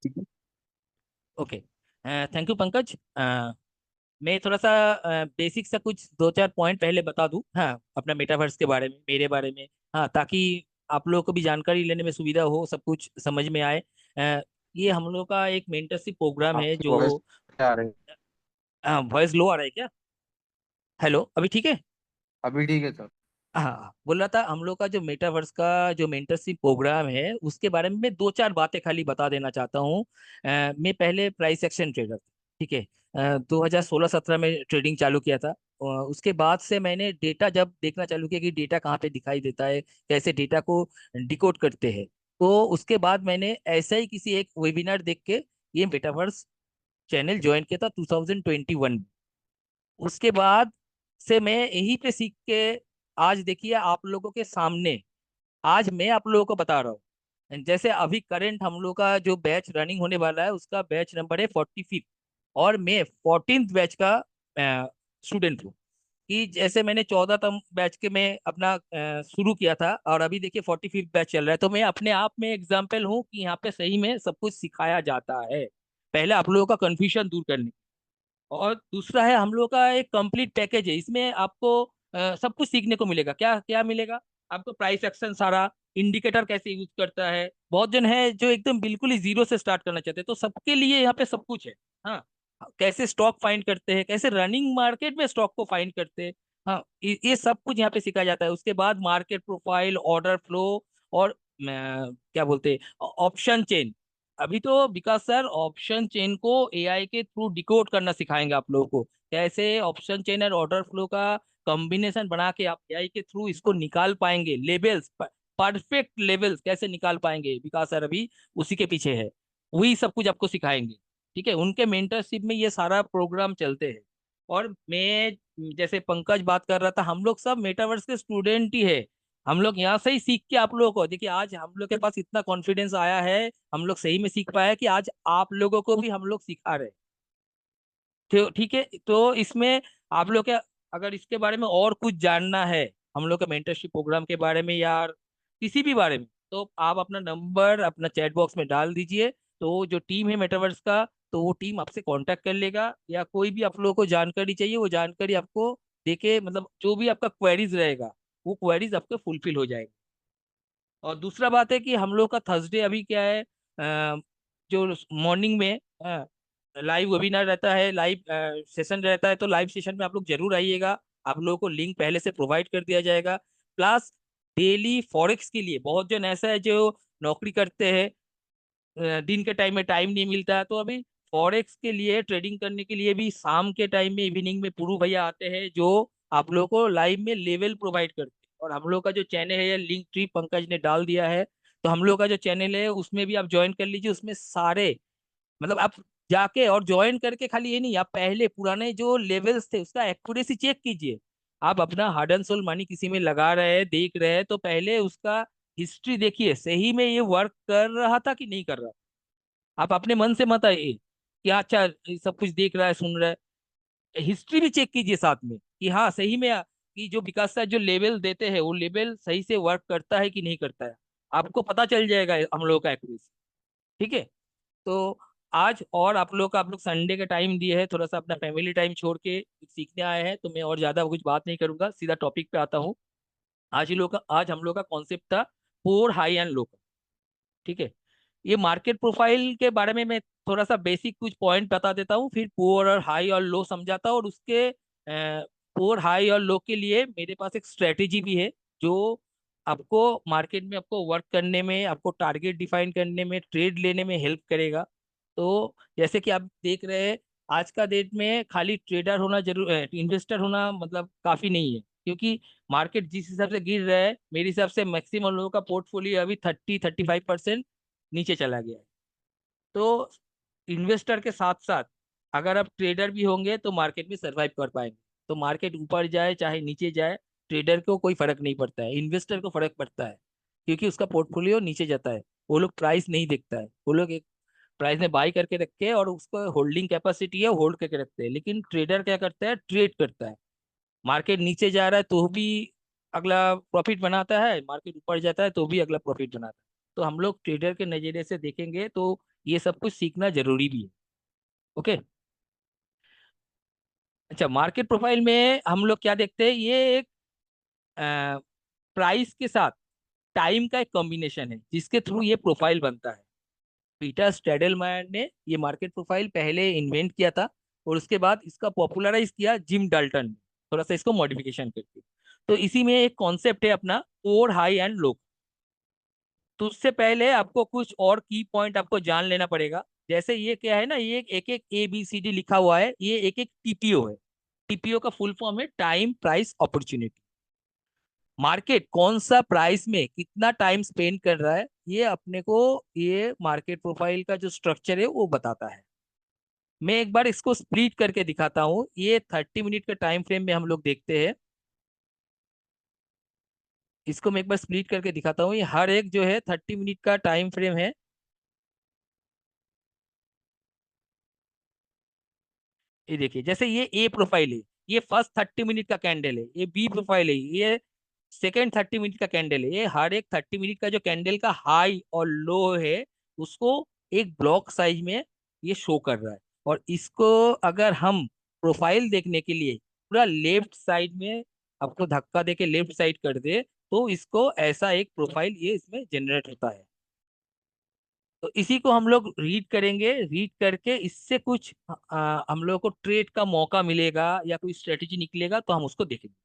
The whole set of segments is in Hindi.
ठीक है। Okay, thank you Pankaj. मैं थोड़ा सा बेसिक सा कुछ दो चार पॉइंट पहले बता दूं, हाँ, अपना मेटावर्स के बारे में, मेरे बारे में। हाँ, ताकि आप लोगों को भी जानकारी लेने में सुविधा हो, सब कुछ समझ में आए। ये हम लोग का एक मेंटरशिप प्रोग्राम है आपकी जो। वॉइस आ रही है। वॉइस लो आ रहा है क्या? हेलो, अभी ठीक है? अभी ठीक है सर। हाँ, बोल रहा था हम लोग का जो मेटावर्स का जो मेंटरशिप प्रोग्राम है उसके बारे में मैं दो चार बातें खाली बता देना चाहता हूँ। मैं पहले प्राइस एक्शन ट्रेडर था, ठीक है। 2016-17 में ट्रेडिंग चालू किया था। उसके बाद से मैंने डेटा जब देखना चालू किया कि डेटा कहाँ पे दिखाई देता है, कैसे डेटा को डिकोड करते हैं, तो उसके बाद मैंने ऐसा ही किसी एक वेबिनार देख के ये मेटावर्स चैनल ज्वाइन किया था 2021 में। उसके बाद से मैं यहीं पे सीख के आज देखिए आप लोगों के सामने, आज मैं आप लोगों को बता रहा हूँ। जैसे अभी करंट हम लोग का जो बैच रनिंग होने वाला है उसका बैच नंबर है 45, और मैं 14th बैच का स्टूडेंट हूँ। कि जैसे मैंने 14तम बैच के में अपना शुरू किया था और अभी देखिए 45th बैच चल रहा है, तो मैं अपने आप में एग्जाम्पल हूँ कि यहाँ पे सही में सब कुछ सिखाया जाता है। पहले आप लोगों का कंफ्यूजन दूर करने, और दूसरा है हम लोग का एक कंप्लीट पैकेज है, इसमें आपको सब कुछ सीखने को मिलेगा। क्या क्या मिलेगा आपको? प्राइस एक्शन सारा, इंडिकेटर कैसे यूज करता है, बहुत जन है जो एकदम बिल्कुल ही जीरो से स्टार्ट करना चाहते हैं, तो सबके लिए यहाँ पे सब कुछ है। हाँ, कैसे स्टॉक फाइंड करते हैं, कैसे रनिंग मार्केट में स्टॉक को फाइंड करते हैं। हाँ, ये सब कुछ यहाँ पे सिखाया जाता है। उसके बाद मार्केट प्रोफाइल, ऑर्डर फ्लो, और क्या बोलते हैं, ऑप्शन चेन। अभी तो विकास सर ऑप्शन चेन को एआई के थ्रू डिकोड करना सिखाएंगे आप लोगों को, कैसे ऑप्शन चेन और ऑर्डर फ्लो का कॉम्बिनेशन बना के आप एआई के थ्रू इसको निकाल पाएंगे। लेवल्स, परफेक्ट लेवल्स कैसे निकाल पाएंगे, विकास सर अभी उसी के पीछे है, वही सब कुछ आपको सिखाएंगे। ठीक है, उनके मेंटरशिप में ये सारा प्रोग्राम चलते हैं। और मैं, जैसे पंकज बात कर रहा था, हम लोग सब मेटावर्स के स्टूडेंट ही है। हम लोग यहाँ से ही सीख के आप लोगों को देखिए, आज हम लोग के पास इतना कॉन्फिडेंस आया है, हम लोग सही में सीख पाया कि आज आप लोगों को भी हम लोग सिखा रहे हैं। तो ठीक है, तो इसमें आप लोग के, अगर इसके बारे में और कुछ जानना है, हम लोग के मेंटरशिप प्रोग्राम के बारे में या किसी भी बारे में, तो आप अपना नंबर अपना चैट बॉक्स में डाल दीजिए। तो जो टीम है मेटावर्स का, तो वो टीम आपसे कांटेक्ट कर लेगा, या कोई भी आप लोगों को जानकारी चाहिए वो जानकारी आपको देके, मतलब जो भी आपका क्वेरीज रहेगा वो क्वेरीज आपके फुलफिल हो जाएगा। और दूसरा बात है कि हम लोग का थर्सडे अभी क्या है, जो मॉर्निंग में लाइव वेबिनार रहता है, लाइव सेशन रहता है, तो लाइव सेशन में आप लोग जरूर आइएगा। आप लोगों को लिंक पहले से प्रोवाइड कर दिया जाएगा। प्लस डेली फॉरेक्स के लिए बहुत जन ऐसा है जो नौकरी करते हैं, दिन के टाइम में टाइम नहीं मिलता है, तो अभी फॉरेक्स के लिए ट्रेडिंग करने के लिए भी शाम के टाइम में, इवनिंग में पुरु भैया आते हैं जो आप लोगों को लाइव में लेवल प्रोवाइड करते हैं। और हम लोग का जो चैनल है, ये लिंक ट्री पंकज ने डाल दिया है, तो हम लोग का जो चैनल है उसमें भी आप ज्वाइन कर लीजिए। उसमें सारे, मतलब आप जाके और ज्वाइन करके खाली ये नहीं, आप पहले पुराने जो लेवल्स थे उसका एक्यूरेसी चेक कीजिए। आप अपना हार्ड एंड सोल मनी किसी में लगा रहे हैं, देख रहे हैं, तो पहले उसका हिस्ट्री देखिए, सही में ये वर्क कर रहा था कि नहीं कर रहा। आप अपने मन से मत आइए कि अच्छा ये सब कुछ देख रहा है, सुन रहा है, हिस्ट्री भी चेक कीजिए साथ में कि हाँ सही में कि जो विकास सर जो लेवल देते हैं वो लेवल सही से वर्क करता है कि नहीं करता है। आपको पता चल जाएगा हम लोगों का एक्यूरेसी। ठीक है, तो आज और आप लोग संडे का टाइम दिए हैं, थोड़ा सा अपना फैमिली टाइम छोड़ के सीखने आए हैं, तो मैं और ज्यादा कुछ बात नहीं करूंगा, सीधा टॉपिक पे आता हूँ। आज हम लोग का कॉन्सेप्ट था पोर हाई एंड लो। ठीक है, ये मार्केट प्रोफाइल के बारे में मैं थोड़ा सा बेसिक कुछ पॉइंट बता देता हूँ, फिर पुअर और हाई और लो समझाता हूँ, और उसके पुअर हाई और लो के लिए मेरे पास एक स्ट्रेटेजी भी है जो आपको मार्केट में आपको वर्क करने में, आपको टारगेट डिफाइन करने में, ट्रेड लेने में हेल्प करेगा। तो जैसे कि आप देख रहे हैं, आज का डेट में खाली ट्रेडर होना जरूर, इन्वेस्टर होना मतलब काफी नहीं है, क्योंकि मार्केट जिस हिसाब से गिर रहा है, मेरे हिसाब से मैक्सिमम लोगों का पोर्टफोलियो अभी 30-35% नीचे चला गया है। तो इन्वेस्टर के साथ साथ अगर आप ट्रेडर भी होंगे तो मार्केट में सरवाइव कर पाएंगे। तो मार्केट ऊपर जाए चाहे नीचे जाए, ट्रेडर को कोई फर्क नहीं पड़ता है, इन्वेस्टर को फर्क पड़ता है, क्योंकि उसका पोर्टफोलियो नीचे जाता है। वो लोग प्राइस नहीं देखता है, वो लोग एक प्राइस में बाई करके रखे है और उसको होल्डिंग कैपेसिटी है, होल्ड करके रखते हैं। लेकिन ट्रेडर क्या करता है, ट्रेड करता है। मार्केट नीचे जा रहा है तो भी अगला प्रॉफिट बनाता है, मार्केट ऊपर जाता है तो भी अगला प्रॉफिट बनाता है। तो हम लोग ट्रेडर के नजरिए से देखेंगे तो ये सब कुछ सीखना जरूरी भी है। ओके। अच्छा, मार्केट प्रोफाइल में हम लोग क्या देखते हैं, ये एक प्राइस के साथ टाइम का एक कॉम्बिनेशन है जिसके थ्रू ये प्रोफाइल बनता है। पीटर स्टेडलमैन ने ये मार्केट प्रोफाइल पहले इन्वेंट किया था, और उसके बाद इसका पॉपुलराइज किया जिम डाल्टन ने, थोड़ा सा इसको मॉडिफिकेशन करके। तो इसी में एक कॉन्सेप्ट है अपना, कोर हाई एंड लो। तो उससे पहले आपको कुछ और की पॉइंट आपको जान लेना पड़ेगा। जैसे ये क्या है ना, ये एक एक ABCD लिखा हुआ है, ये एक एक TPO है। TPO का फुल फॉर्म है टाइम प्राइस अपॉर्चुनिटी। मार्केट कौन सा प्राइस में कितना टाइम स्पेंड कर रहा है, ये अपने को ये मार्केट प्रोफाइल का जो स्ट्रक्चर है वो बताता है। मैं एक बार इसको स्प्लिट करके दिखाता हूँ। ये 30 मिनट का टाइम फ्रेम में हम लोग देखते हैं। इसको मैं एक बार स्प्लिट करके दिखाता हूँ। ये हर एक जो है 30 मिनट का टाइम फ्रेम है। ये देखिए, जैसे ये ए प्रोफाइल है, ये फर्स्ट 30 मिनट का कैंडल है। ये बी प्रोफाइल है, ये सेकेंड 30 मिनट का कैंडल है। ये हर एक 30 मिनट का जो कैंडल का हाई और लो है, उसको एक ब्लॉक साइज में ये शो कर रहा है। और इसको अगर हम प्रोफाइल देखने के लिए पूरा लेफ्ट साइड में आपको धक्का देके लेफ्ट साइड कर दे, तो इसको ऐसा एक प्रोफाइल ये इसमें जनरेट होता है। तो इसी को हम लोग रीड करेंगे। रीड करके इससे कुछ हम लोग को ट्रेड का मौका मिलेगा या कोई स्ट्रेटेजी निकलेगा तो हम उसको देखेंगे।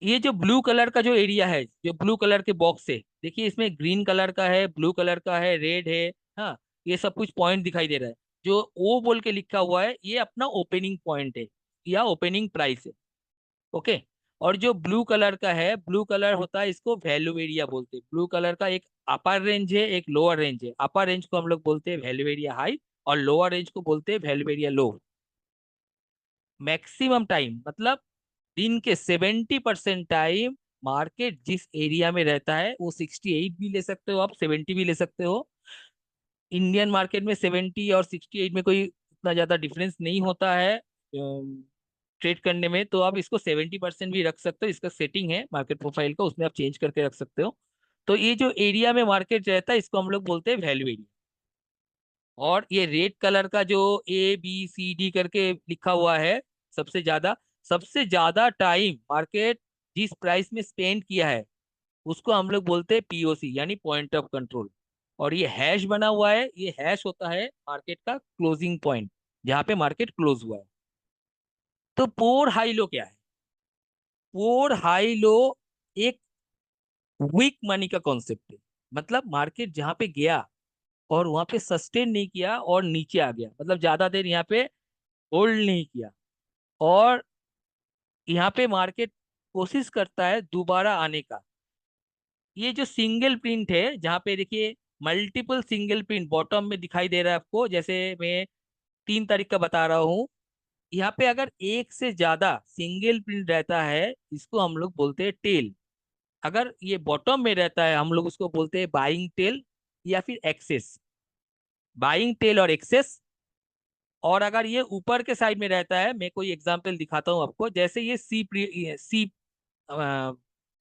ये जो ब्लू कलर का जो एरिया है, जो ब्लू कलर के बॉक्स है, देखिए इसमें ग्रीन कलर का है, ब्लू कलर का है, रेड है। हाँ, ये सब कुछ पॉइंट दिखाई दे रहा है। जो ओ बोल के लिखा हुआ है, ये अपना ओपनिंग पॉइंट है या ओपनिंग प्राइस है। ओके। और जो ब्लू कलर का है, ब्लू कलर होता है, इसको वैल्यू एरिया बोलते हैं। ब्लू कलर का एक अपर रेंज है, एक लोअर रेंज है। अपर रेंज को हम लोग बोलते हैं वैल्यू एरिया हाई, और लोअर रेंज को बोलते हैं value area low. Maximum time मतलब दिन के 70% टाइम मार्केट जिस एरिया में रहता है, वो 68 भी ले सकते हो आप, 70 भी ले सकते हो। इंडियन मार्केट में 70 और 68 में कोई उतना ज्यादा डिफरेंस नहीं होता है ट्रेड करने में। तो आप इसको 70% भी रख सकते हो। इसका सेटिंग है मार्केट प्रोफाइल का, उसमें आप चेंज करके रख सकते हो। तो ये जो एरिया में मार्केट रहता है, इसको हम लोग बोलते हैं वैल्यू एरिया। और ये रेड कलर का जो ABCD करके लिखा हुआ है, सबसे ज्यादा टाइम मार्केट जिस प्राइस में स्पेंड किया है, उसको हम लोग बोलते हैं POC, यानी पॉइंट ऑफ कंट्रोल। और ये हैश बना हुआ है, ये हैश होता है मार्केट का क्लोजिंग पॉइंट, जहां पे मार्केट क्लोज हुआ है। तो पोर हाई लो क्या है? पोर हाई लो एक वीक मनी का कॉन्सेप्ट है। मतलब मार्केट जहां पे गया और वहां पे सस्टेन नहीं किया और नीचे आ गया, मतलब ज्यादा देर यहाँ पे होल्ड नहीं किया, और यहाँ पे मार्केट कोशिश करता है दोबारा आने का। ये जो सिंगल प्रिंट है, जहाँ पे देखिए मल्टीपल सिंगल प्रिंट बॉटम में दिखाई दे रहा है आपको, जैसे मैं 3 तारीख का बता रहा हूँ। यहाँ पे अगर एक से ज्यादा सिंगल प्रिंट रहता है, इसको हम लोग बोलते हैं टेल। अगर ये बॉटम में रहता है, हम लोग उसको बोलते हैं बाइंग टेल या फिर एक्सेस। बाइंग टेल और एक्सेस। और अगर ये ऊपर के साइड में रहता है, मैं कोई एग्जांपल दिखाता हूँ आपको। जैसे ये सी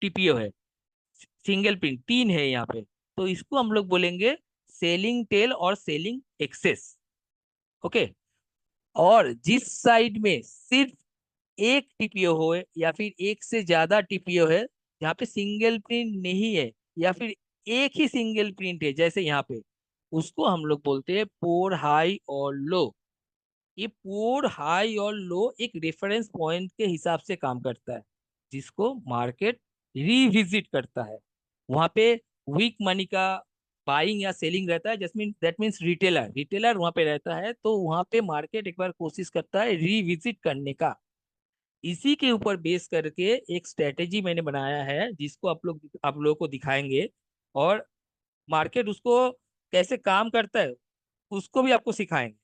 TPO है, सिंगल प्रिंट 3 है यहाँ पे, तो इसको हम लोग बोलेंगे सेलिंग टेल और सेलिंग एक्सेस। ओके। और जिस साइड में सिर्फ एक TPO हो या फिर एक से ज्यादा TPO है, जहाँ पे सिंगल प्रिंट नहीं है या फिर एक ही सिंगल प्रिंट है, जैसे यहाँ पे, उसको हम लोग बोलते हैं पोर हाई और लो। ये पोर हाई और लो एक रेफरेंस पॉइंट के हिसाब से काम करता है, जिसको मार्केट रिविजिट करता है। वहां पे वीक मनी का बाइंग या सेलिंग रहता है, जिसमें दैट मीन्स रिटेलर रिटेलर वहां पे रहता है, तो वहां पे मार्केट एक बार कोशिश करता है रिविजिट करने का। इसी के ऊपर बेस करके एक स्ट्रेटेजी मैंने बनाया है, जिसको आप लोगों को दिखाएंगे। और मार्केट उसको कैसे काम करता है, उसको भी आपको सिखाएंगे।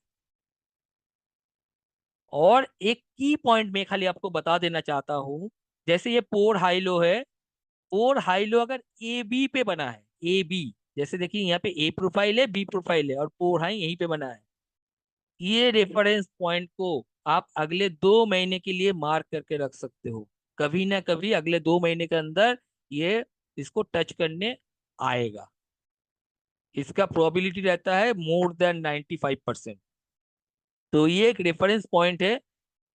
और एक की पॉइंट में खाली आपको बता देना चाहता हूँ। जैसे ये पोर हाई लो है, पोर हाई लो अगर AB पे बना है, AB, जैसे देखिए यहाँ पे A प्रोफाइल है, B प्रोफाइल है, और पोर हाई यहीं पे बना है, ये रेफरेंस पॉइंट को आप अगले 2 महीने के लिए मार्क करके रख सकते हो। कभी ना कभी अगले 2 महीने के अंदर ये इसको टच करने आएगा। इसका प्रोबेबिलिटी रहता है मोर देन 95%। तो ये एक रेफरेंस पॉइंट है।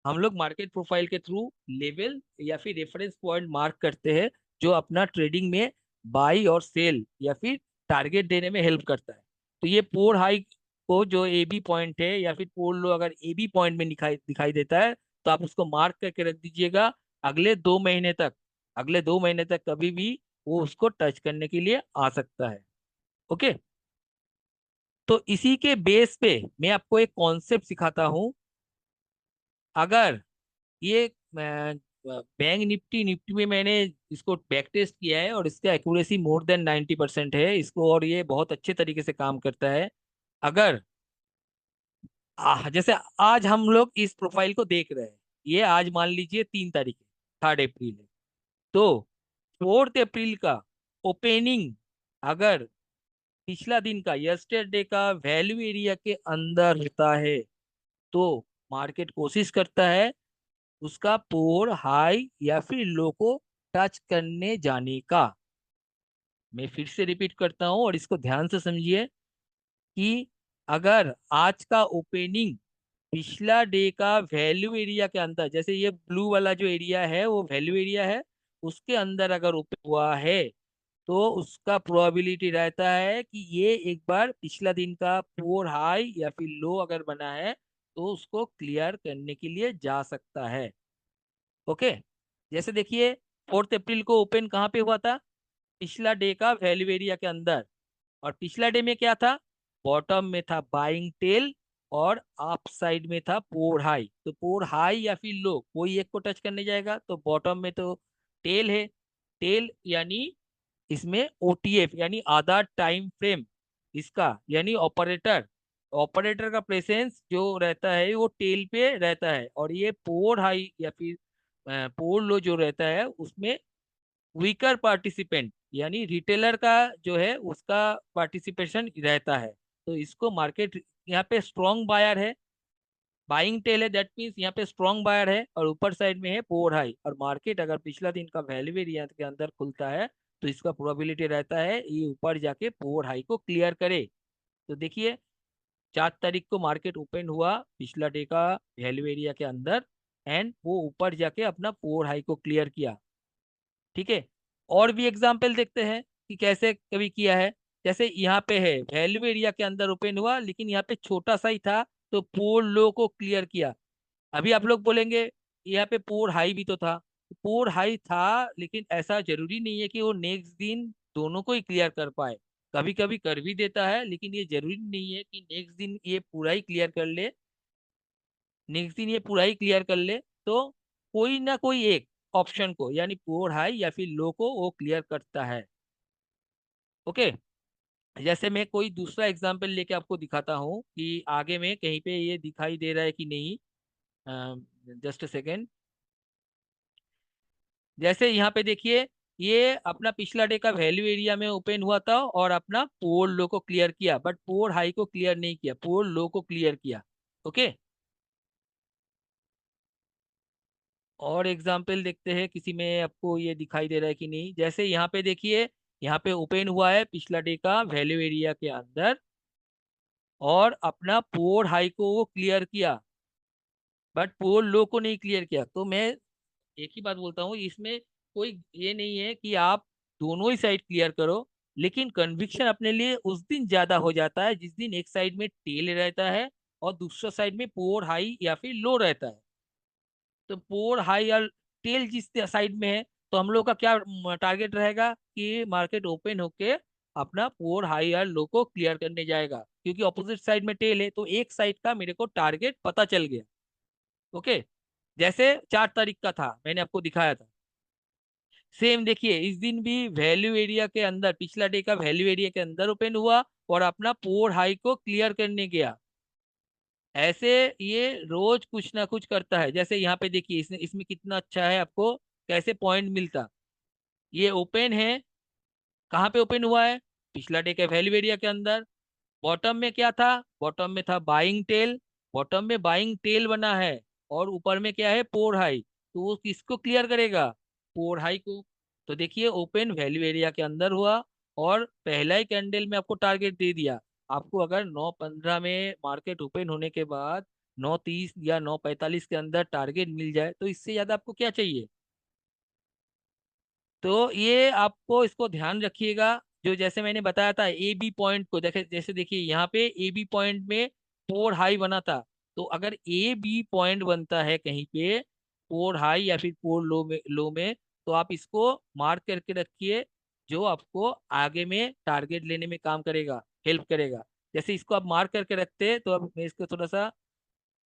हम लोग मार्केट प्रोफाइल के थ्रू लेवल या फिर रेफरेंस पॉइंट मार्क करते हैं, जो अपना ट्रेडिंग में बाई और सेल या फिर टारगेट देने में हेल्प करता है। तो ये पोर हाई को जो ए बी पॉइंट है या फिर पोर लो अगर ए बी पॉइंट में दिखाई दिखाई देता है, तो आप उसको मार्क करके रख दीजिएगा अगले 2 महीने तक। अगले 2 महीने तक कभी भी वो उसको टच करने के लिए आ सकता है। ओके। तो इसी के बेस पे मैं आपको एक कॉन्सेप्ट सिखाता हूँ। अगर ये बैंक निफ्टी निफ्टी में मैंने इसको बैक टेस्ट किया है और इसका एक्यूरेसी मोर देन 90% है इसको, और ये बहुत अच्छे तरीके से काम करता है। अगर जैसे आज हम लोग इस प्रोफाइल को देख रहे हैं, ये आज मान लीजिए 3 तारीख है, 3 अप्रैल है। तो 4 अप्रैल का ओपनिंग अगर पिछला दिन का यस्टरडे का वैल्यू एरिया के अंदर होता है, तो मार्केट कोशिश करता है उसका पोर हाई या फिर लो को टच करने जाने का। मैं फिर से रिपीट करता हूं और इसको ध्यान से समझिए कि अगर आज का ओपनिंग पिछला डे का वैल्यू एरिया के अंदर, जैसे ये ब्लू वाला जो एरिया है वो वैल्यू एरिया है, उसके अंदर अगर ओपन हुआ है, तो उसका प्रोबेबिलिटी रहता है कि ये एक बार पिछला दिन का पोर हाई या फिर लो अगर बना है, तो उसको क्लियर करने के लिए जा सकता है। ओके। जैसे देखिए 4 अप्रैल को ओपन कहाँ पे हुआ था? पिछला डे का वैल्यू एरिया के अंदर। और पिछला डे में क्या था? बॉटम में था बाइंग टेल और अप साइड में था पोर हाई। तो पोर हाई या फिर लो कोई एक को टच करने जाएगा, तो बॉटम में तो टेल है। टेल यानी इसमें ओटीएफ यानी आधा टाइम फ्रेम इसका, यानी ऑपरेटर ऑपरेटर का प्रेजेंस जो रहता है वो टेल पे रहता है। और ये पोर हाई या फिर पोल लो जो रहता है उसमें वीकर पार्टिसिपेंट यानी रिटेलर का जो है उसका पार्टिसिपेशन रहता है। तो इसको मार्केट यहाँ पे स्ट्रॉन्ग बायर है, बाइंग टेल है, दैट मीन्स यहाँ पे स्ट्रॉन्ग बायर है, और ऊपर साइड में है पोर हाई। और मार्केट अगर पिछला दिन का वैल्यू एरिया के अंदर खुलता है, तो इसका प्रोबेबिलिटी रहता है ये ऊपर जाके पोर हाई को क्लियर करे। तो देखिए 4 तारीख को मार्केट ओपन हुआ पिछला डे का वैल्यू एरिया के अंदर, एंड वो ऊपर जाके अपना पोर हाई को क्लियर किया। ठीक है। और भी एग्जाम्पल देखते हैं कि कैसे कभी किया है। जैसे यहाँ पे है वैल्यू एरिया के अंदर ओपन हुआ, लेकिन यहाँ पे छोटा सा ही था, तो पोर लो को क्लियर किया। अभी आप लोग बोलेंगे यहाँ पे पोर हाई भी तो था। पोर हाई था, लेकिन ऐसा जरूरी नहीं है कि वो नेक्स्ट दिन दोनों को ही क्लियर कर पाए। कभी कभी कर भी देता है, लेकिन ये जरूरी नहीं है कि नेक्स्ट दिन ये पूरा ही क्लियर कर ले। नेक्स्ट दिन ये पूरा ही क्लियर कर ले, तो कोई ना कोई एक ऑप्शन को यानी पोर हाई या फिर लो को वो क्लियर करता है। ओके। जैसे मैं कोई दूसरा एग्जांपल लेके आपको दिखाता हूँ कि आगे में कहीं पे ये दिखाई दे रहा है कि नहीं। Just a second. जैसे यहाँ पे देखिए ये अपना पिछला डे का वैल्यू एरिया में ओपन हुआ था और अपना पोर लो को क्लियर किया, बट पोर हाई को क्लियर नहीं किया, पोर लो को क्लियर किया। ओके। और एग्जाम्पल देखते हैं किसी में आपको ये दिखाई दे रहा है कि नहीं। जैसे यहाँ पे देखिए यहाँ पे ओपन हुआ है पिछला डे का वैल्यू एरिया के अंदर और अपना पोर हाई को वो क्लियर किया, बट पोर लो को नहीं क्लियर किया। तो मैं एक ही बात बोलता हूँ इसमें, कोई ये नहीं है कि आप दोनों ही साइड क्लियर करो, लेकिन कन्विक्शन अपने लिए उस दिन ज्यादा हो जाता है जिस दिन एक साइड में टेल रहता है और दूसरा साइड में पोर हाई या फिर लो रहता है। तो पोर हाई या टेल जिस साइड में है, तो हम लोग का क्या टारगेट रहेगा कि मार्केट ओपन होके अपना पोर हाई या लो को क्लियर करने जाएगा, क्योंकि ऑपोजिट साइड में टेल है, तो एक साइड का मेरे को टारगेट पता चल गया। ओके। जैसे 4 तारीख का था मैंने आपको दिखाया था, सेम देखिए इस दिन भी वैल्यू एरिया के अंदर पिछला डे का वैल्यू एरिया के अंदर ओपन हुआ और अपना पोर हाई को क्लियर करने गया। ऐसे ये रोज कुछ ना कुछ करता है। जैसे यहाँ पे देखिए इसने इसमें कितना अच्छा है, आपको कैसे पॉइंट मिलता। ये ओपन है, कहाँ पे ओपन हुआ है? पिछला डे के वैल्यू एरिया के अंदर। बॉटम में क्या था? बॉटम में था बाइंग टेल। बॉटम में बाइंग टेल बना है और ऊपर में क्या है? पोर हाई। तो वो किसको क्लियर करेगा? पोर हाई को। तो देखिए ओपन वैल्यू एरिया के अंदर हुआ और पहला ही कैंडल में आपको टारगेट दे दिया। आपको अगर 9:15 में मार्केट ओपन होने के बाद 9:30 या 9:45 के अंदर टारगेट मिल जाए तो इससे ज्यादा आपको क्या चाहिए। तो ये आपको इसको ध्यान रखिएगा। जो जैसे मैंने बताया था ए बी पॉइंट को देखे, जैसे देखिए यहाँ पे ए बी पॉइंट में फोर हाई बना था। तो अगर ए बी पॉइंट बनता है कहीं पे फोर हाई या फिर फोर लो में तो आप इसको मार्क करके रखिए, जो आपको आगे में टारगेट लेने में काम करेगा, हेल्प करेगा। जैसे इसको आप मार्क करके रखते हैं, तो अब मैं इसको थोड़ा सा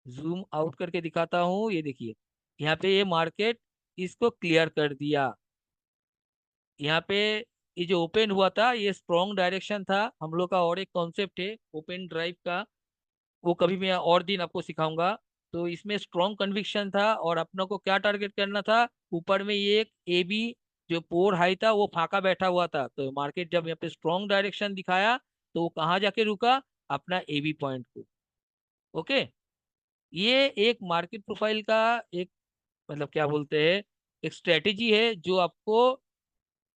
जूम आउट करके दिखाता हूँ। ये देखिए यहाँ पे ये मार्केट इसको क्लियर कर दिया। यहाँ पे ये जो ओपन हुआ था ये स्ट्रॉन्ग डायरेक्शन था हम लोग का। और एक कॉन्सेप्ट है ओपन ड्राइव का, वो कभी मैं और दिन आपको सिखाऊंगा। तो इसमें स्ट्रॉन्ग कन्विक्शन था और अपनों को क्या टारगेट करना था, ऊपर में ये एक ए बी जो पोर हाई था वो फाका बैठा हुआ था। तो मार्केट जब यहाँ पे स्ट्रॉन्ग डायरेक्शन दिखाया तो वो कहाँ जाके रुका, अपना ए बी पॉइंट को। ओके, ये एक मार्केट प्रोफाइल का एक मतलब क्या बोलते हैं, एक स्ट्रेटेजी है जो आपको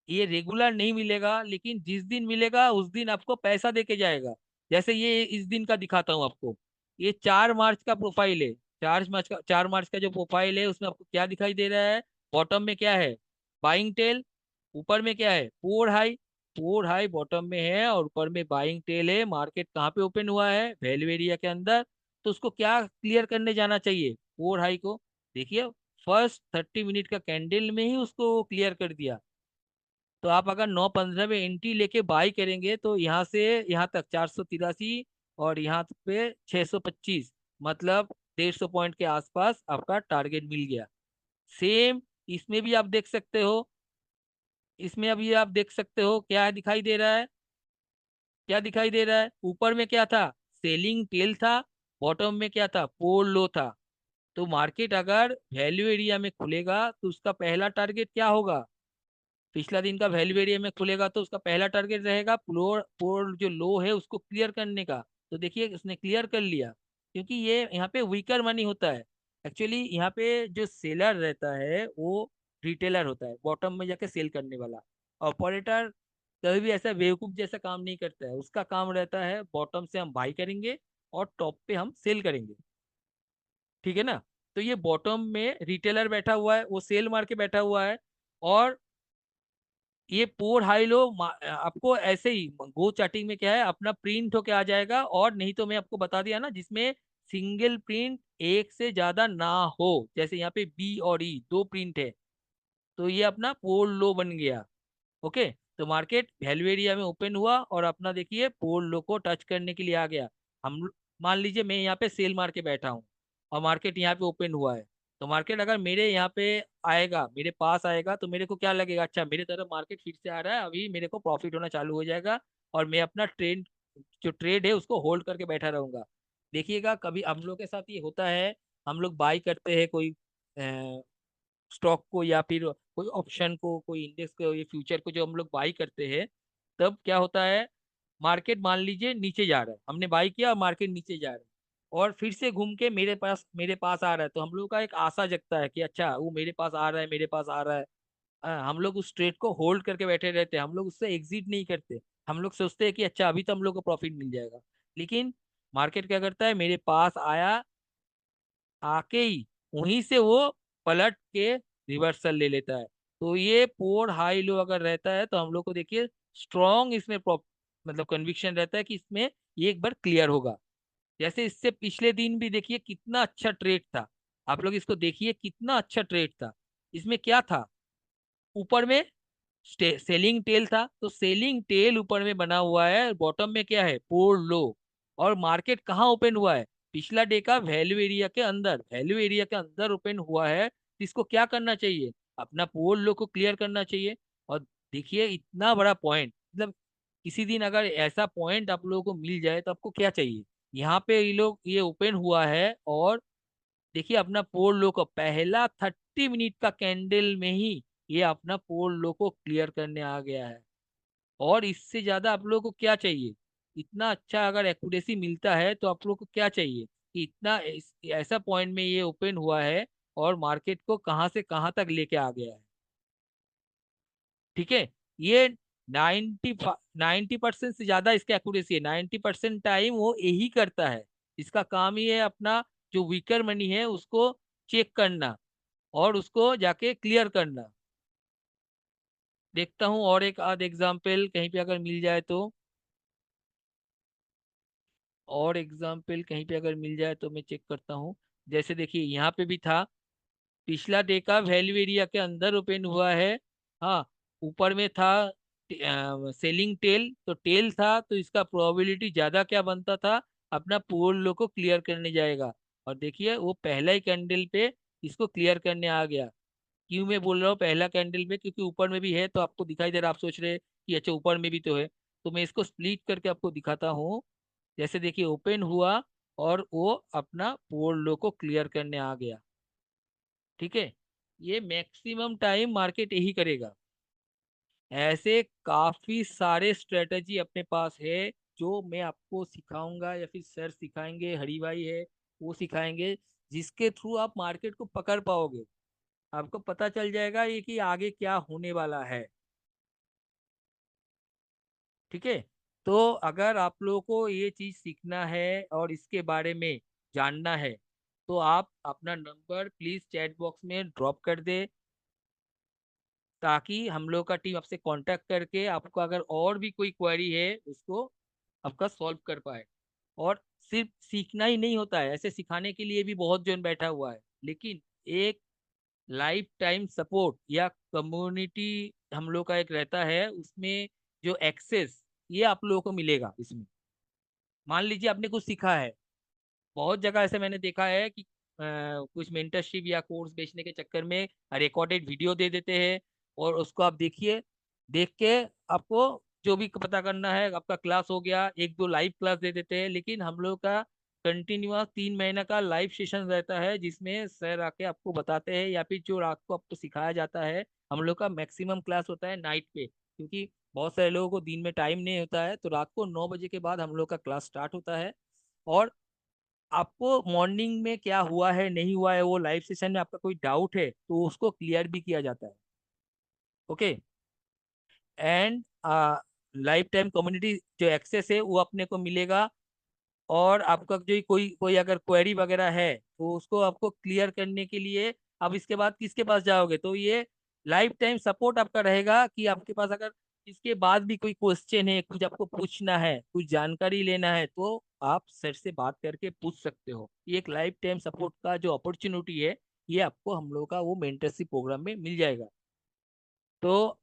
ये रेगुलर नहीं मिलेगा, लेकिन जिस दिन मिलेगा उस दिन आपको पैसा देके जाएगा। जैसे ये इस दिन का दिखाता हूँ आपको। ये 4 मार्च का प्रोफाइल है। 4 मार्च का जो प्रोफाइल है उसमें आपको क्या दिखाई दे रहा है, बॉटम में क्या है, बाइंग टेल। ऊपर में क्या है, पोर हाई। पोर हाई बॉटम में है और ऊपर में बाइंग टेल है। मार्केट कहाँ पे ओपन हुआ है, वैल्यू एरिया के अंदर। तो उसको क्या क्लियर करने जाना चाहिए, पोर हाई को। देखिए फर्स्ट 30 मिनट का कैंडल में ही उसको क्लियर कर दिया। तो आप अगर 9:15 में एंट्री लेके बाई करेंगे तो यहाँ से यहाँ तक 483 और यहाँ पे 625, मतलब 150 पॉइंट के आसपास आपका टारगेट मिल गया। सेम इसमें भी आप देख सकते हो। इसमें अभी आप देख सकते हो क्या दिखाई दे रहा है, क्या दिखाई दे रहा है, ऊपर में क्या था, सेलिंग टेल था। बॉटम में क्या था, पोल लो था। तो मार्केट अगर वैल्यू एरिया में खुलेगा तो उसका पहला टारगेट क्या होगा, पिछला दिन का वैल्यू एरिया में खुलेगा तो उसका पहला टारगेट रहेगा फ्लोर पोर जो लो है उसको क्लियर करने का। तो देखिए उसने क्लियर कर लिया, क्योंकि ये यहाँ पे वीकर मनी होता है। एक्चुअली यहाँ पे जो सेलर रहता है वो रिटेलर होता है, बॉटम में जाके सेल करने वाला। ऑपरेटर कभी भी ऐसा बेवकूफ जैसा काम नहीं करता है, उसका काम रहता है बॉटम से हम बाई करेंगे और टॉप पे हम सेल करेंगे। ठीक है ना। तो ये बॉटम में रिटेलर बैठा हुआ है, वो सेल मार के बैठा हुआ है। और ये पोर हाई लो आपको ऐसे ही गो चार्टिंग में क्या है, अपना प्रिंट होके आ जाएगा। और नहीं तो मैं आपको बता दिया ना, जिसमें सिंगल प्रिंट एक से ज्यादा ना हो, जैसे यहाँ पे बी और ई दो प्रिंट है, तो ये अपना पोल लो बन गया। ओके, तो मार्केट वैल्यू एरिया में ओपन हुआ और अपना देखिए पोल लो को टच करने के लिए आ गया। हम मान लीजिए मैं यहाँ पे सेल मार के बैठा हूँ और मार्केट यहाँ पे ओपन हुआ है। तो मार्केट अगर मेरे यहाँ पे आएगा, मेरे पास आएगा, तो मेरे को क्या लगेगा, अच्छा मेरे तरफ मार्केट फिर से आ रहा है, अभी मेरे को प्रॉफिट होना चालू हो जाएगा। और मैं अपना ट्रेड जो ट्रेड है उसको होल्ड करके बैठा रहूंगा। देखिएगा कभी हम लोग के साथ ये होता है, हम लोग बाई करते हैं कोई स्टॉक को या फिर कोई ऑप्शन को, कोई इंडेक्स को, ये फ्यूचर को जो हम लोग बाई करते हैं, तब क्या होता है, मार्केट मान लीजिए नीचे जा रहा है, हमने बाई किया और मार्केट नीचे जा रहा है, और फिर से घूम के मेरे पास आ रहा है, तो हम लोग का एक आशा जगता है कि अच्छा वो मेरे पास आ रहा है, मेरे पास आ रहा है। हम लोग उस ट्रेड को होल्ड करके बैठे रहते हैं, हम लोग उससे एग्जिट नहीं करते। हम लोग सोचते हैं कि अच्छा अभी तो हम लोग को प्रॉफिट मिल जाएगा। लेकिन मार्केट क्या करता है, मेरे पास आया, आके ही वहीं से वो पलट के रिवर्सल ले लेता है। तो ये पोर हाई लो अगर रहता है तो हम लोग को देखिए स्ट्रॉन्ग इसमें मतलब कन्विक्शन रहता है कि इसमें ये एक बार क्लियर होगा। जैसे इससे पिछले दिन भी देखिए कितना अच्छा ट्रेड था, आप लोग इसको देखिए कितना अच्छा ट्रेड था। इसमें क्या था, ऊपर में सेलिंग टेल था, तो सेलिंग टेल ऊपर में बना हुआ है, बॉटम में क्या है, पोर लो। और मार्केट कहाँ ओपन हुआ है, पिछला डे का वैल्यू एरिया के अंदर, वैल्यू एरिया के अंदर ओपन हुआ है। तो इसको क्या करना चाहिए, अपना पोल लो को क्लियर करना चाहिए। और देखिए इतना बड़ा पॉइंट, मतलब किसी दिन अगर ऐसा पॉइंट आप लोगों को मिल जाए तो आपको क्या चाहिए। यहाँ पे ये लोग ये ओपन हुआ है और देखिए अपना पोल लो को पहला 30 मिनट का कैंडल में ही ये अपना पोल लो को क्लियर करने आ गया है। और इससे ज्यादा आप लोगों को क्या चाहिए, इतना अच्छा अगर एक्यूरेसी मिलता है तो आप लोगों को क्या चाहिए कि इतना ऐसा पॉइंट में ये ओपन हुआ है और मार्केट को कहाँ से कहाँ तक लेके आ गया है। ठीक है, ये 90% से ज्यादा इसका एक्यूरेसी है। 90% टाइम वो यही करता है। इसका काम ही है अपना जो वीकर मनी है उसको चेक करना और उसको जाके क्लियर करना। देखता हूँ और एक आध एग्जाम्पल कहीं पे अगर मिल जाए तो, और एग्जाम्पल कहीं पे अगर मिल जाए तो मैं चेक करता हूँ। जैसे देखिए यहाँ पे भी था, पिछला डे का वैल्यू एरिया के अंदर ओपन हुआ है। हाँ, ऊपर में था सेलिंग टेल, तो टेल था तो इसका प्रोबेबिलिटी ज्यादा क्या बनता था, अपना पुअर लो को क्लियर करने जाएगा। और देखिए वो पहला ही कैंडल पे इसको क्लियर करने आ गया। क्यों मैं बोल रहा हूँ पहला कैंडल पे, क्योंकि ऊपर में भी है तो आपको दिखाई दे रहा, आप सोच रहे कि अच्छा ऊपर में भी तो है। तो मैं इसको स्प्लिट करके आपको दिखाता हूँ। जैसे देखिए ओपन हुआ और वो अपना पुअर लो को क्लियर करने आ गया। ठीक है, ये मैक्सिमम टाइम मार्केट यही करेगा। ऐसे काफी सारे स्ट्रेटजी अपने पास है जो मैं आपको सिखाऊंगा या फिर सर सिखाएंगे, हरी भाई है वो सिखाएंगे, जिसके थ्रू आप मार्केट को पकड़ पाओगे। आपको पता चल जाएगा ये कि आगे क्या होने वाला है। ठीक है, तो अगर आप लोगों को ये चीज सीखना है और इसके बारे में जानना है तो आप अपना नंबर प्लीज चैट बॉक्स में ड्रॉप कर दे, ताकि हम लोग का टीम आपसे कांटेक्ट करके आपको अगर और भी कोई क्वेरी है उसको आपका सॉल्व कर पाए। और सिर्फ सीखना ही नहीं होता है, ऐसे सिखाने के लिए भी बहुत जन बैठा हुआ है, लेकिन एक लाइफ टाइम सपोर्ट या कम्युनिटी हम लोग का एक रहता है, उसमें जो एक्सेस ये आप लोगों को मिलेगा इसमें। मान लीजिए आपने कुछ सीखा है, बहुत जगह ऐसे मैंने देखा है कि कुछ मेंटरशिप या कोर्स बेचने के चक्कर में रिकॉर्डेड वीडियो दे देते हैं और उसको आप देखिए, देख के आपको जो भी पता करना है आपका क्लास हो गया, एक दो लाइव क्लास दे देते हैं। लेकिन हम लोग का कंटिन्यूअस 3 महीना का लाइव सेशन रहता है जिसमें सर आके आपको बताते हैं, या फिर जो रात को आपको सिखाया जाता है। हम लोग का मैक्सिमम क्लास होता है नाइट पे, क्योंकि बहुत सारे लोगों को दिन में टाइम नहीं होता है, तो रात को 9 बजे के बाद हम लोग का क्लास स्टार्ट होता है। और आपको मॉर्निंग में क्या हुआ है नहीं हुआ है वो लाइव सेशन में आपका कोई डाउट है तो उसको क्लियर भी किया जाता है। Okay, and life time community जो एक्सेस है वो अपने को मिलेगा। और आपका जो कोई कोई अगर क्वेरी वगैरह है तो उसको आपको क्लियर करने के लिए आप इसके बाद किसके पास जाओगे, तो ये लाइफ टाइम सपोर्ट आपका रहेगा कि आपके पास अगर इसके बाद भी कोई क्वेश्चन है, कुछ आपको पूछना है, कुछ जानकारी लेना है, तो आप सर से बात करके पूछ सकते हो। ये एक लाइफ टाइम सपोर्ट का जो अपॉर्चुनिटी है ये आपको हम लोग का वो मेंटरशिप प्रोग्राम में मिल जाएगा। तो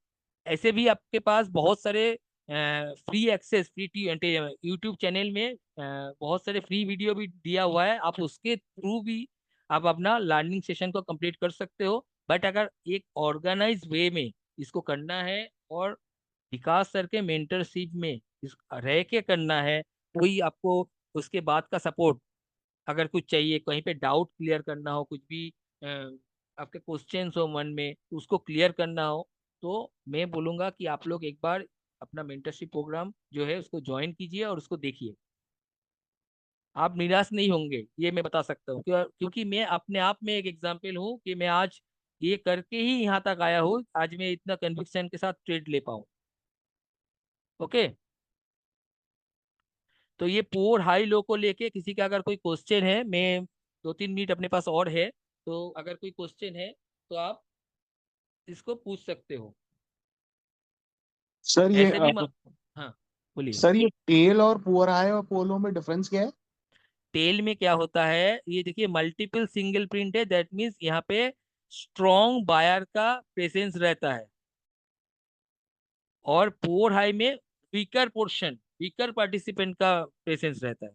ऐसे भी आपके पास बहुत सारे free access, free YouTube channel में बहुत सारे फ्री वीडियो भी दिया हुआ है, आप उसके थ्रू भी आप अपना लर्निंग सेशन को कंप्लीट कर सकते हो। बट अगर एक ऑर्गेनाइज वे में इसको करना है और विकास सर के मेंटरशिप में इस रह के करना है, कोई आपको उसके बाद का सपोर्ट अगर कुछ चाहिए, कहीं पे डाउट क्लियर करना हो, कुछ भी आपके क्वेश्चंस हो मन में तो उसको क्लियर करना हो, तो मैं बोलूंगा कि आप लोग एक बार अपना मेंटरशिप प्रोग्राम जो है उसको ज्वाइन कीजिए और उसको देखिए। आप निराश नहीं होंगे ये मैं बता सकता हूँ, क्योंकि मैं अपने आप में एक एग्जाम्पल हूँ कि मैं आज ये करके ही यहाँ तक आया हूँ, आज मैं इतना कन्विक्शन के साथ ट्रेड ले पाऊँ। ओके, तो ये पोर हाई लो को लेके किसी का अगर कोई क्वेश्चन है, मैं 2-3 मिनट अपने पास और है, तो अगर कोई क्वेश्चन है तो आप इसको पूछ सकते हो। सर ये ऐसे भी हाँ, बोलिए। सर ये टेल और पुअर आई और पोलो में डिफरेंस क्या है? टेल में क्या होता है, ये देखिए मल्टीपल सिंगल प्रिंट है, दैट मीन्स यहाँ पे स्ट्रॉन्ग बायर का प्रेजेंस रहता है। और पोर हाई में वीकर पोर्शन, वीकर पार्टिसिपेंट का प्रेजेंस रहता है।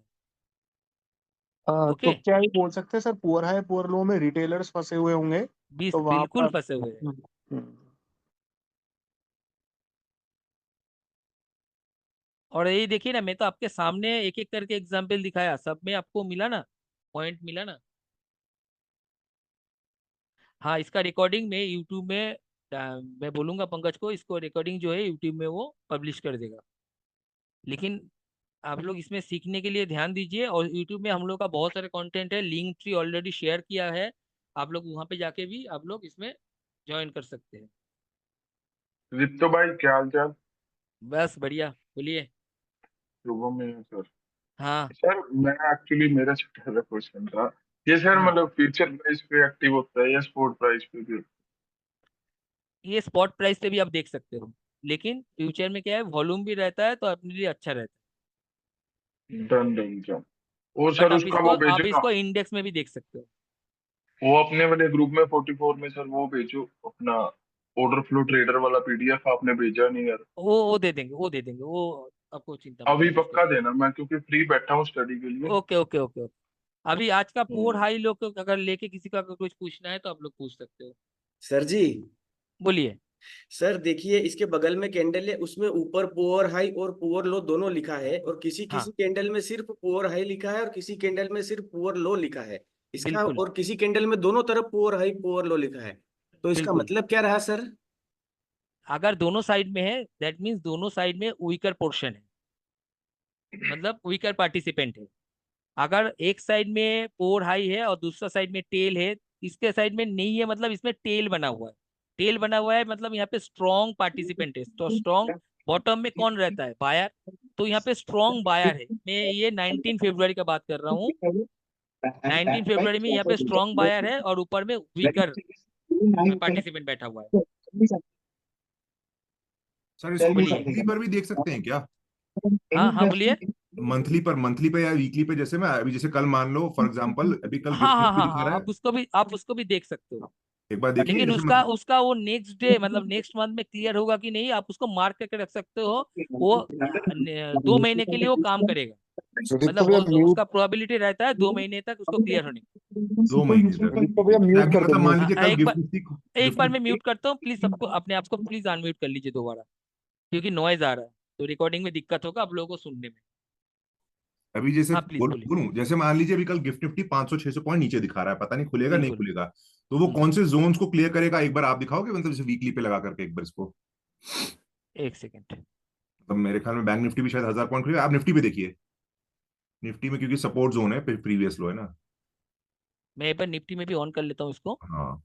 तो ओके, क्या ये बोल सकते हैं सर, पुअर हाई पुअर लो में रिटेलर्स फंसे हुए होंगे बीस तो वहां बिल्कुल पर। फंसे हुए हैं। हम्म। और ये देखिए ना, मैं तो आपके सामने एक एक करके एग्जाम्पल दिखाया, सब में आपको मिला ना, पॉइंट मिला ना। हाँ, इसका रिकॉर्डिंग में यूट्यूब में मैं बोलूंगा पंकज को, इसको रिकॉर्डिंग जो है यूट्यूब में वो पब्लिश कर देगा। लेकिन आप लोग इसमें सीखने के लिए ध्यान दीजिए, और यूट्यूब में हम लोग का बहुत सारे कंटेंट है, लिंक ट्री ऑलरेडी शेयर किया है, आप लोग वहाँ पे जाके भी आप लोग इसमें ज्वाइन कर सकते हैं। रित्तो भाई क्या हाल चाल। बस बढ़िया, बोलिए। शुभम में है सर। हाँ। सर मैं एक्चुअली मेरा छोटा क्वेश्चन था, ये सर हम्म। मतलब फ्यूचर प्राइस पे एक्टिव होता है या स्पॉट प्राइस पे भी? ये स्पॉट प्राइस पे भी आप देख सकते हो, लेकिन फ्यूचर में क्या है, वॉल्यूम भी रहता है तो अपने लिए अच्छा रहता डन डन डन। और है। बट सर उसका वो आप भेजो ना, इसको इंडेक्स में भी देख सकते हो। वो अपने वाले ग्रुप में 44 में सर वो भेजो अपना ऑर्डर फ्लो ट्रेडर वाला पीडीएफ, आपने भेजा नहीं यार। वो दे देंगे, वो दे देंगे, वो आपको चिंता मत अभी करो उसके पक्का लिए। देना, मैं क्योंकि फ्री बैठा हूँ स्टडी के लिए। Okay okay okay okay. अभी आज का पोर हम्म। हाई लोग को अगर लेके किसी का अगर कुछ पूछना है तो आप लोग पूछ सकते हो। सर जी, बोलिए। सर देखिए इसके बगल में कैंडल है, उसमें ऊपर पुअर हाई और पुअर लो दोनों लिखा है, और किसी हाँ किसी कैंडल में सिर्फ पुअर हाई लिखा है और किसी कैंडल में सिर्फ पुअर लो लिखा है इसका, बिल्कुल और किसी कैंडल में दोनों तरफ पुअर हाई पुअर लो लिखा है। तो इसका बिल्कुल। मतलब क्या रहा सर? अगर दोनों साइड में है दैट मीन्स दोनों साइड में वीकर पोर्शन है, मतलब वीकर पार्टिसिपेंट है। अगर एक साइड में पोर हाई है और दूसरा साइड में टेल है, इसके साइड में नहीं है मतलब इसमें टेल बना हुआ है। टेल बना हुआ है मतलब यहाँ पे स्ट्रॉन्ग पार्टिसिपेंट है। तो स्ट्रॉन्ग बॉटम में कौन रहता है, बायर। तो यहाँ पे स्ट्रॉन्ग बायर है। मैं ये 19 फरवरी का बात कर रहा हूँ। 19 फरवरी में यहाँ पे स्ट्रॉन्ग बायर है और ऊपर में वीकर पार्टिसिपेंट बैठा हुआ है। सर इसको बोलिए। मंथली पर भी देख सकते हैं क्या? हाँ हाँ बोलिए। मंथली पे या वीकली पे, जैसे मैं अभी जैसे कल मान लो फॉर एग्जांपल, अभी कल हाँ गिफ्ट हाँ निफ्टी हाँ दिखा हाँ, रहा है। आप उसको भी देख सकते हो। एक बार देखिए लेकिन जैसे उसका उसका वो नेक्स्ट डे मतलब नेक्स्ट मंथ में क्लियर होगा कि नहीं, आप उसको मार्क करके रख सकते हो। वो 2 महीने के लिए वो काम करेगा। सुदीप तो मतलब भैया म्यूट। उसका प्रोबेबिलिटी रहता है 2 महीने तक उसको क्लियर होने की। 2 महीने तक। सुदीप तो भैया जैसे म्यूट अभी कर दो, मतलब मान म्यूट। लीजिए कल एक बार गिफ्ट निफ्टी एक गिफ्ट बार मैं निफ्टी म्यूट करता हूँ, प्लीज सबको अपने आप को प्लीज अनम्यूट कर लीजिए दोबारा, क्योंकि नॉइज आ रहा है तो रिकॉर्डिंग में दिक्कत होगा आप लोगों को सुनने में। अभी जैसे हाँ प्लीज बोलिए। बोलूं, जैसे मान लीजिए अभी कल गिफ्ट निफ्टी 500-600 पॉइंट नीचे दिखा रहा है, पता नहीं खुलेगा नहीं बिल्कुल। खुलेगा। तो वो हम्म, कौन से जोन्स को क्लियर करेगा, एक बार आप दिखाओगे मतलब जैसे वीकली पे लगा करके एक बार इसको। एक सेकेंड। मतलब मेरे ख्याल में बैंक निफ्टी भी शायद 1000 पॉइंट खुलेगा, आप निफ्टी पे देखिए। निफ्टी में क्योंकि सपोर्ट जोन है, प्रीवियस लो है ना। मैं एक बार निफ्टी में भी ऑन कर लेता हूँ इसको। हाँ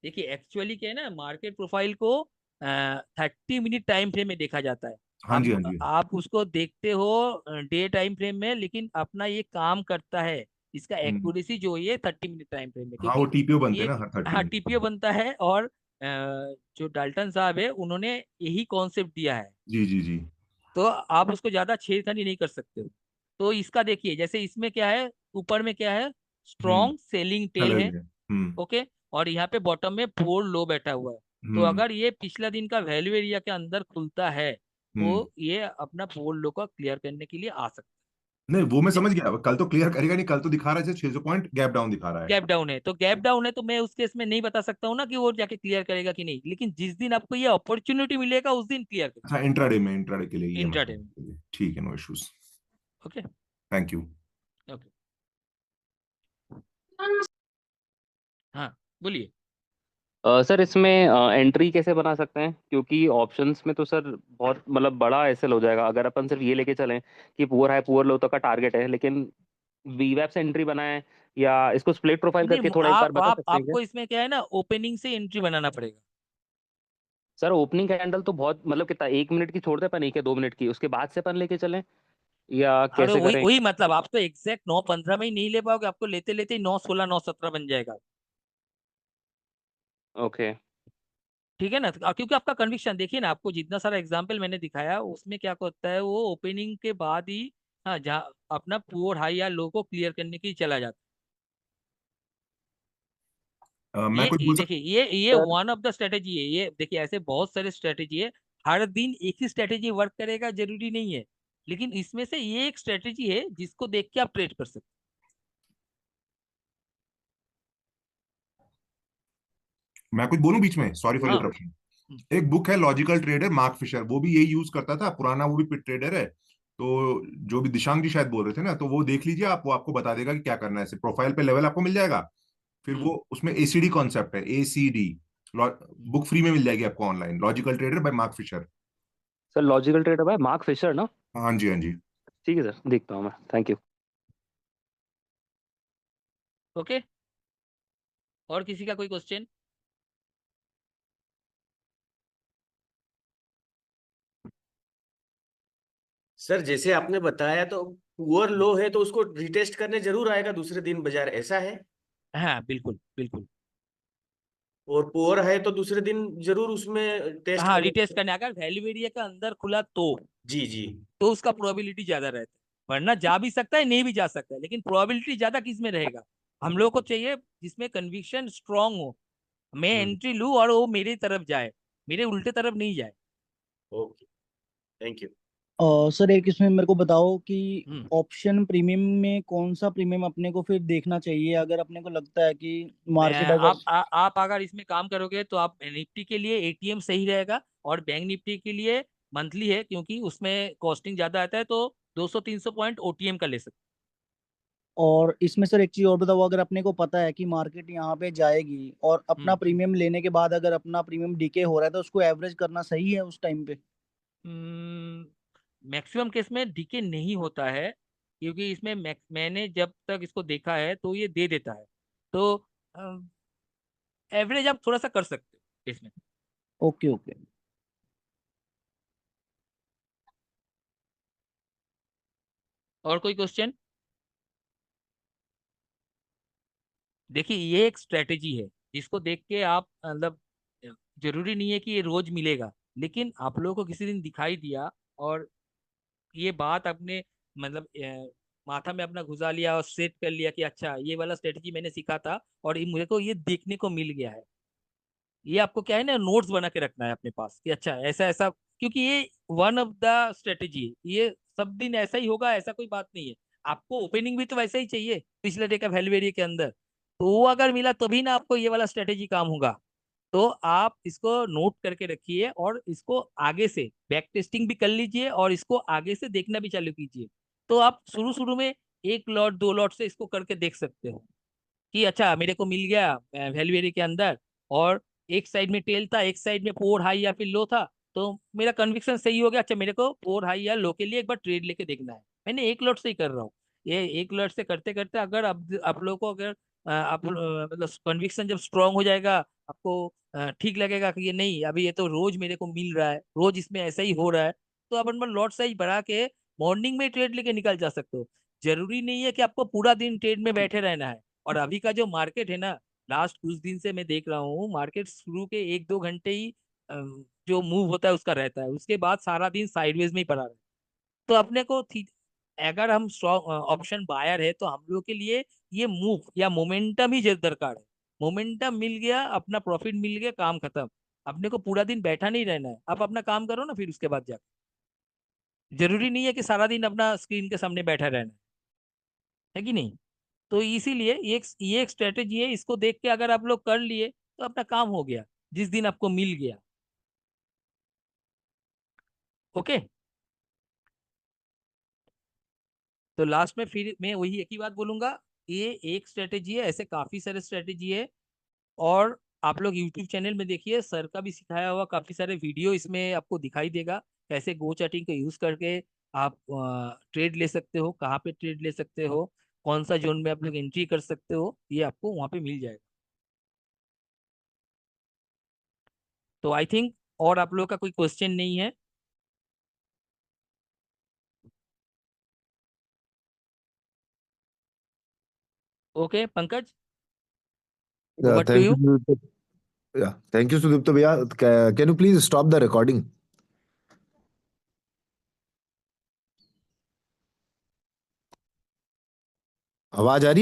देखिए एक्चुअली क्या है ना, मार्केट प्रोफाइल को 30 मिनट टाइम फ्रेम में देखा जाता है। हाँ जी, हाँ आप जी। आप उसको देखते हो डे टाइम फ्रेम में, लेकिन अपना ये काम करता है। इसका हम्म। एक्यूरेसी जो है 30 मिनट टाइम फ्रेम में, हाँ वो क्योंकि टीपीओ बनते हैं ये ना हर 30 हाँ मिनट टीपीओ में। बनता है। और जो डाल्टन साहब है उन्होंने यही कॉन्सेप्ट दिया है। जी जी जी। तो आप उसको ज्यादा छेड़खानी नहीं कर सकते हो। तो इसका देखिए, जैसे इसमें क्या है, ऊपर में क्या है, हम्म। स्ट्रॉन्ग सेलिंग टेल चलो है। ये। हम्म। ओके। और यहाँ पे बॉटम में फोर लो बैठा हुआ है। तो हम्म। अगर ये पिछला दिन का वैल्यू एरिया के अंदर खुलता है हम्म। तो ये अपना फोर लो को क्लियर करने के लिए आ सकता नहीं वो मैं है। समझ गया, कल तो क्लियर करेगा नहीं, कल तो दिखा रहा है 600 पॉइंट गैप डाउन दिखा रहा है। गैप डाउन है तो गैप डाउन है, तो मैं उस केस में नहीं बता सकता हूँ ना कि वो जाके क्लियर करेगा कि नहीं, लेकिन जिस दिन आपको ये अपॉर्चुनिटी मिलेगा उस दिन क्लियर अच्छा करेगा। इंट्राडे के लिए ये इंट्राडे में। मतलब ठीक है, no issues. Okay. Thank you. Okay. हाँ बोलिए। सर इसमें एंट्री कैसे बना सकते हैं, क्योंकि ऑप्शंस में तो सर बहुत मतलब बड़ा एसएल हो जाएगा अगर अपन सिर्फ ये लेके चलें कि पुअर हाई पुअर लो तक का टारगेट है, लेकिन वीवैप से एंट्री बनाएं या इसको स्प्लिट प्रोफाइल नहीं करके थोड़ा एक बार बता आप सकते हैं क्या? आपको इसमें क्या है ना, ओपनिंग से एंट्री बनाना पड़ेगा। सर ओपनिंग कैंडल तो बहुत मतलब कितना 1 मिनट की छोड़ते अपन, 1 या 2 मिनट की, उसके बाद से अपन लेके चलें या अरे कैसे वही करें? वही मतलब आप तो एग्जैक्ट 9-15 में ही नहीं ले पाओगे, आपको लेते लेते ही 9-16 9-17 बन जाएगा। ओके। ठीक है ना, क्योंकि आपका कन्विक्शन देखिए ना, आपको जितना सारा एग्जाम्पल मैंने दिखाया उसमें क्या होता है, वो ओपनिंग के बाद ही हाँ जहाँ अपना पुअर हाई या लो को क्लियर करने के लिए चला जाता है। मैं कुछ बोल देखिए सकता ये वन ऑफ द स्ट्रेटेजी है। ये देखिए ऐसे बहुत सारे स्ट्रेटेजी है। हर दिन एक ही स्ट्रेटेजी वर्क करेगा जरूरी नहीं है, लेकिन इसमें से ये एक स्ट्रेटेजी है जिसको देख के आप ट्रेड कर सकते मैं कुछ बोलूं बीच में, सॉरी फॉर हो। हाँ। इंटरप्शन। एक बुक है लॉजिकल ट्रेडर, मार्क फिशर, वो भी यही यूज करता था, पुराना वो भी पिट ट्रेडर है। तो जो भी दिशांक जी शायद बोल रहे थे ना, तो वो देख लीजिए आप, वो आपको बता देगा कि क्या करना है। ऐसे प्रोफाइल पे लेवल आपको मिल जाएगा, फिर हम्म। वो उसमें एसीडी कॉन्सेप्ट है, एसीडी। बुक फ्री में मिल जाएगी आपको online, logical trader by Mark Fisher. Sir logical trader by Mark Fisher ना? हाँ जी, हाँ जी। ठीक है सर, देखता हूँ मैं, थैंक यू। ओके। और किसी का कोई क्वेश्चन? सर जैसे आपने बताया तो पुअर लो है तो उसको रिटेस्ट करने जरूर आएगा दूसरे दिन बाजार, ऐसा है? हाँ बिल्कुल बिल्कुल। और पुअर है तो दूसरे दिन जरूर उसमें टेस्ट हाँ करने। रिटेस्ट करने, अगर वैल्यू एरिया का अंदर खुला जी जी। तो उसका प्रोबेबिलिटी ज्यादा रहता है, वरना जा भी सकता है नहीं भी जा सकता है, लेकिन प्रोबेबिलिटी ज्यादा किस में रहेगा? हम लोग को चाहिए जिसमें कन्विक्शन स्ट्रांग हो, मैं एंट्री लूं और वो मेरी तरफ जाए, मेरे उल्टे तरफ नहीं जाए। Okay, thank you. सर एक इसमें मेरे को बताओ कि हम्म ऑप्शन प्रीमियम में कौन सा प्रीमियम अपने को फिर देखना चाहिए, अगर अपने को लगता है कि मार्केट अगर। आप अगर इसमें काम करोगे तो आप निफ्टी के लिए एटीएम सही रहेगा, और बैंक निफ्टी के लिए मंथली है, क्योंकि उसमें कॉस्टिंग ज्यादा आता है, तो 200-300 पॉइंट ओटीएम का ले सकते और इसमें सर एक चीज और बताओ, अगर अपने को पता है कि मार्केट यहाँ पे जाएगी और हो। अपना प्रीमियम लेने के बाद अगर अपना प्रीमियम डीके हो रहा है तो उसको एवरेज करना सही है उस टाइम पे? मैक्सिमम केस में डीके नहीं होता है, क्योंकि इसमें मैंने जब तक इसको देखा है तो ये दे देता है, तो एवरेज आप थोड़ा सा कर सकते हो इसमें। Okay okay. और कोई क्वेश्चन? देखिए ये एक स्ट्रेटेजी है जिसको देख के आप मतलब जरूरी नहीं है कि ये रोज मिलेगा, लेकिन आप लोगों को किसी दिन दिखाई दिया और ये बात आपने मतलब माथा में अपना घुसा लिया और सेट कर लिया कि अच्छा ये वाला स्ट्रेटेजी मैंने सीखा था और ये मुझे को ये देखने को मिल गया है, ये आपको क्या है ना नोट्स बना के रखना है अपने पास कि अच्छा ऐसा ऐसा, क्योंकि ये वन ऑफ द स्ट्रेटेजी है, ये सब दिन ऐसा ही होगा ऐसा कोई बात नहीं है। आपको ओपनिंग भी तो वैसा ही चाहिए पिछले डे का वैल्यू एरिया के अंदर, तो वो अगर मिला तभी ना आपको ये वाला स्ट्रेटेजी काम होगा। तो आप इसको नोट करके रखिए और इसको आगे से बैक टेस्टिंग भी कर लीजिए और इसको आगे से देखना भी चालू कीजिए। तो आप शुरू शुरू में 1 लॉट 2 लॉट से इसको करके देख सकते हो कि अच्छा मेरे को मिल गया वैल्यू एरिया के अंदर, और एक साइड में टेल था एक साइड में पोर हाई या फिर लो था, तो मेरा कन्विक्शन सही हो गया, अच्छा मेरे को पोर हाई या लो के लिए एक बार ट्रेड लेके देखना है। मैंने 1 लॉट से ही कर रहा हूँ, ये 1 लॉट से करते करते अगर आप लोगों को अगर आप मतलब कन्विक्शन जब स्ट्रांग हो जाएगा, आपको ठीक लगेगा कि ये नहीं अभी ये तो रोज मेरे को मिल रहा है, रोज इसमें ऐसा ही हो रहा है, तो आप अपना लॉट साइज बढ़ा के मॉर्निंग में ट्रेड लेके निकल जा सकते हो। जरूरी नहीं है कि आपको पूरा दिन ट्रेड में बैठे रहना है। और अभी का जो मार्केट है ना, लास्ट कुछ दिन से मैं देख रहा हूँ मार्केट शुरू के 1-2 घंटे ही जो मूव होता है उसका रहता है, उसके बाद सारा दिन साइडवेज में ही पड़ा रहता है। तो अपने को अगर हम स्ट्रॉन्ग ऑप्शन बायर है तो हम लोग के लिए ये मूव या मोमेंटम ही दरकार है। मोमेंटम मिल गया, अपना प्रॉफिट मिल गया, काम खत्म। अपने को पूरा दिन बैठा नहीं रहना है, आप अपना काम करो ना फिर उसके बाद जाकर, जरूरी नहीं है कि सारा दिन अपना स्क्रीन के सामने बैठा रहना है कि नहीं। तो इसीलिए ये एक स्ट्रेटेजी है, इसको देख के अगर आप लोग कर लिए तो अपना काम हो गया जिस दिन आपको मिल गया। ओके, तो लास्ट में फिर मैं वही एक ही बात बोलूंगा, ये एक स्ट्रेटेजी है, ऐसे काफी सारे स्ट्रेटेजी है। और आप लोग यूट्यूब चैनल में देखिए, सर का भी सिखाया हुआ काफी सारे वीडियो इसमें आपको दिखाई देगा, कैसे गो चार्टिंग का यूज करके आप ट्रेड ले सकते हो, कहाँ पे ट्रेड ले सकते हो, कौन सा जोन में आप लोग एंट्री कर सकते हो, ये आपको वहां पे मिल जाएगा। तो आई थिंक और आप लोग का कोई क्वेश्चन नहीं है। Okay Pankaj, Yeah, over to thank you, you. Sudipta. Yeah, thank you, Sudipta भैया. Can you please stop the recording? आवाज आ रही है?